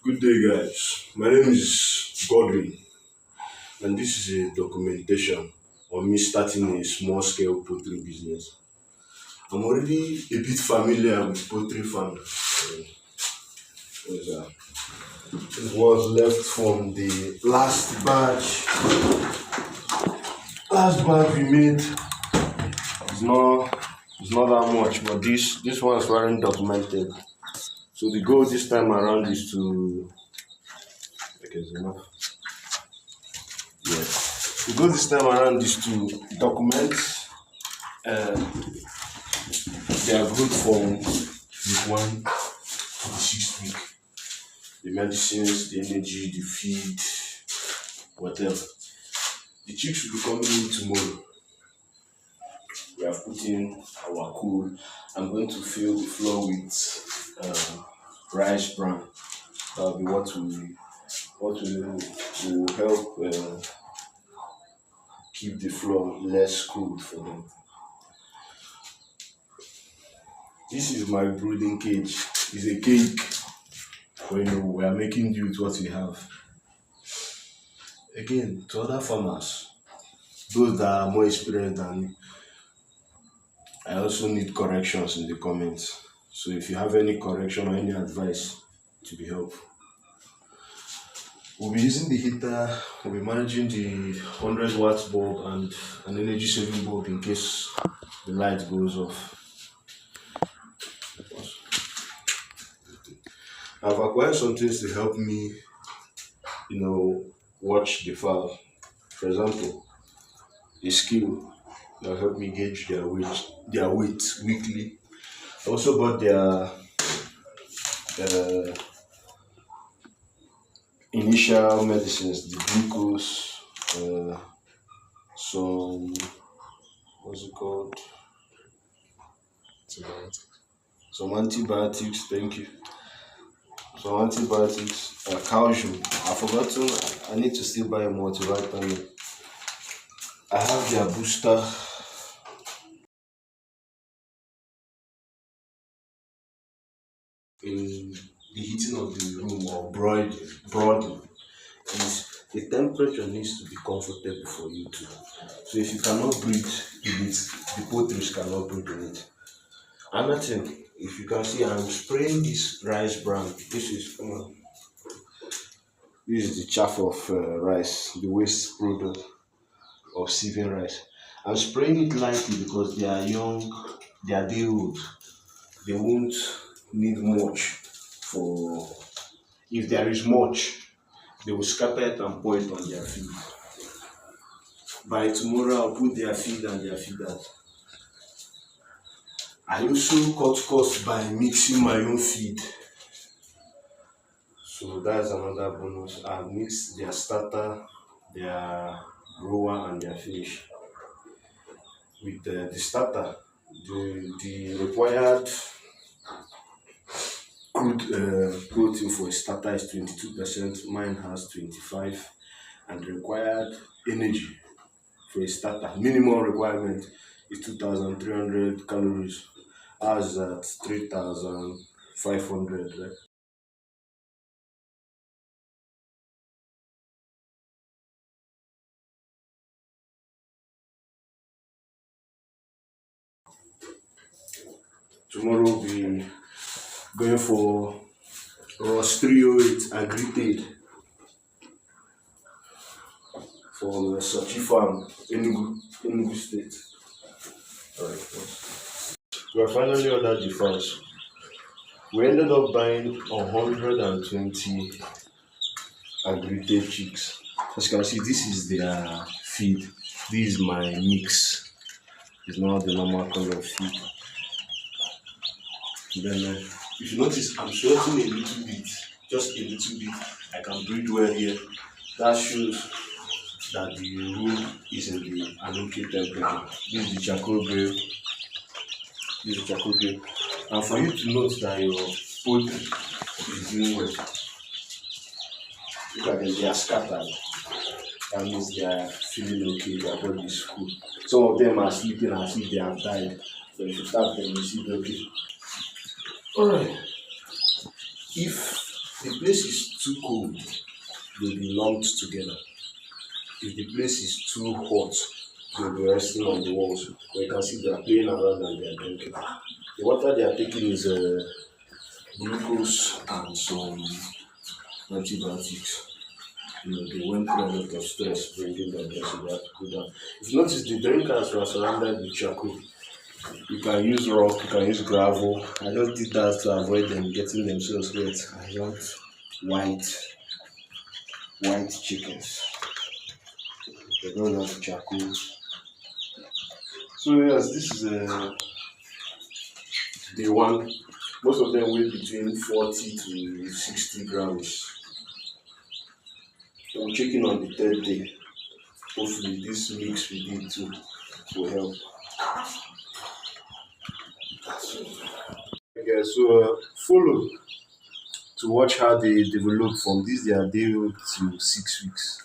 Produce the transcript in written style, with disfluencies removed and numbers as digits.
Good day, guys. My name is Godwin, and this is a documentation on me starting a small scale poultry business. I'm already a bit familiar with poultry farming. It was left from the last batch. Last batch we made is not that much, but this one's weren't documented. So the goal this time around is to okay, it's enough. Yes. The goal this time around is to document uh, their growth from week 1 to the 6th week. The medicines, the energy, the feed, whatever. The chicks will be coming in tomorrow. We have put in our cool. I'm going to fill the floor with rice bran. That will be what will help keep the floor less cold for them. This is my brooding cage. It's a cake. We are making do with what we have. Again, to other farmers, those that are more experienced than me, I also need corrections in the comments. So if you have any correction or any advice, to be helpful. We'll be using the heater, we'll be managing the 100 watts bulb and an energy saving bulb in case the light goes off. I've acquired some things to help me, watch the fowl. For example, a scale that will help me gauge their weight weekly. I also bought their initial medicines, the glucose, some what's it called? Some antibiotics. Thank you. Some antibiotics, calcium. I've forgotten. I need to still buy a multivitamin. I have their booster. In the heating of the room or broadly is the temperature needs to be comfortable for you too. So if you cannot breathe in it, the poultry cannot breathe in it. Another thing, if you can see, I'm spraying this rice bran. This is the chaff of rice, the waste product of sieving rice. I'm spraying it lightly because they are young, they are day old. They won't need much for, if there is much, they will scatter it and pour it on their feed. By tomorrow, I'll put their feed and their feeders. I also cut costs by mixing my own feed. So that's another bonus. I've mixed their starter, their grower, and their finish. With the starter, the required crude protein for a starter is 22%, mine has 25%, and required energy for a starter, minimum requirement is 2,300 calories. Ours at 3,500, right? Tomorrow we'll be going for Ross 308 agritate from Sachi Farm, Enugu State. Alright. We have finally ordered the fowls. We ended up buying 120 agritate chicks. As you can see, this is their feed. This is my mix. It's not the normal color of feed. Then, if you notice, I'm sweating a little bit, just a little bit. I can breathe well here. That shows that the room is in the okay temperature. This is the charcoal grill. And for you to note that your poultry is doing well, look at them, they are scattered. That means they are feeling okay, their body is cool. Some of them are sleeping as if they have died. So if you tap them, you see them okay. Alright. If the place is too cold, they'll be lumped together. If the place is too hot, they'll be resting on the walls. But you can see they are playing around and they are drinking. The water they are taking is glucose and some antibiotics. They went through a lot of stress bringing them there, so they have to go down. If you notice, the drinkers were surrounded with charcoal. You can use rock, you can use gravel. I just did that to avoid them getting themselves wet. I want white, white chickens. They don't have charcoal. So yes, this is day one. Most of them weigh between 40 to 60 grams. So I'm checking on the third day. Hopefully this mix we did too will help. Okay, so follow to watch how they develop from this their day old to 6 weeks.